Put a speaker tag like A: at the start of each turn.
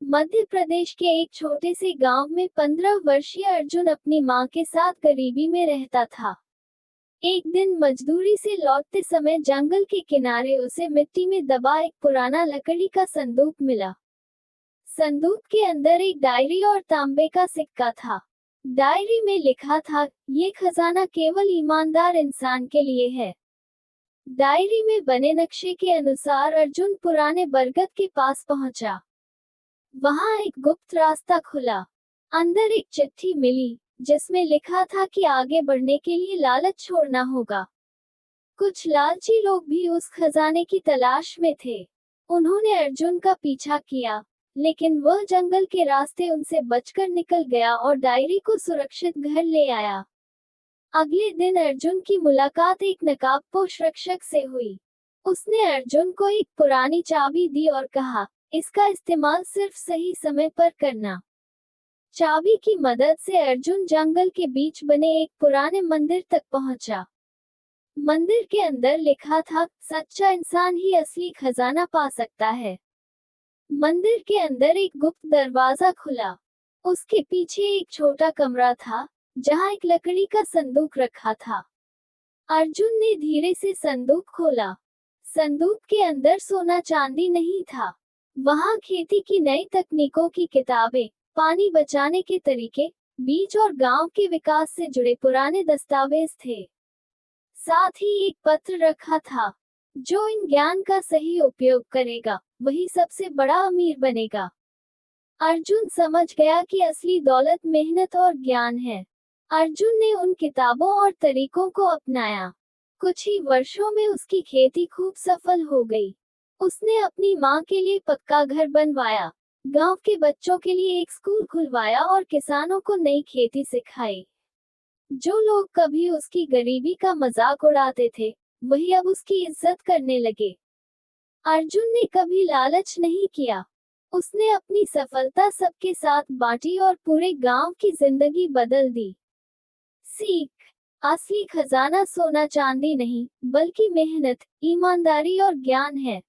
A: मध्य प्रदेश के एक छोटे से गांव में 15 वर्षीय अर्जुन अपनी मां के साथ गरीबी में रहता था। एक दिन मजदूरी से लौटते समय जंगल के किनारे उसे मिट्टी में दबा एक पुराना लकड़ी का संदूक मिला। संदूक के अंदर एक डायरी और तांबे का सिक्का था। डायरी में लिखा था, ये खजाना केवल ईमानदार इंसान के लिए है। डायरी में बने नक्शे के अनुसार अर्जुन पुराने बरगद के पास पहुंचा। वहां एक गुप्त रास्ता खुला। अंदर एक चिट्ठी मिली जिसमें लिखा था कि आगे बढ़ने के लिए लालच छोड़ना होगा। कुछ लालची लोग भी उस खजाने की तलाश में थे। उन्होंने अर्जुन का पीछा किया, लेकिन वह जंगल के रास्ते उनसे बचकर निकल गया और डायरी को सुरक्षित घर ले आया। अगले दिन अर्जुन की मुलाकात एक नकाबपोश रक्षक से हुई। उसने अर्जुन को एक पुरानी चाबी दी और कहा, इसका इस्तेमाल सिर्फ सही समय पर करना। चाबी की मदद से अर्जुन जंगल के बीच बने एक पुराने मंदिर तक पहुंचा। मंदिर के अंदर लिखा था, सच्चा इंसान ही असली खजाना पा सकता है। मंदिर के अंदर एक गुप्त दरवाजा खुला। उसके पीछे एक छोटा कमरा था जहां एक लकड़ी का संदूक रखा था। अर्जुन ने धीरे से संदूक खोला। संदूक के अंदर सोना चांदी नहीं था। वहां खेती की नई तकनीकों की किताबें, पानी बचाने के तरीके, बीज और गांव के विकास से जुड़े पुराने दस्तावेज थे। साथ ही एक पत्र रखा था, जो इन ज्ञान का सही उपयोग करेगा वही सबसे बड़ा अमीर बनेगा। अर्जुन समझ गया कि असली दौलत मेहनत और ज्ञान है। अर्जुन ने उन किताबों और तरीकों को अपनाया। कुछ ही वर्षों में उसकी खेती खूब सफल हो गई। उसने अपनी मां के लिए पक्का घर बनवाया, गांव के बच्चों के लिए एक स्कूल खुलवाया और किसानों को नई खेती सिखाई। जो लोग कभी उसकी गरीबी का मजाक उड़ाते थे, वही अब उसकी इज्जत करने लगे। अर्जुन ने कभी लालच नहीं किया। उसने अपनी सफलता सबके साथ बांटी और पूरे गांव की जिंदगी बदल दी। सीख: असली खजाना सोना चांदी नहीं, बल्कि मेहनत, ईमानदारी और ज्ञान है।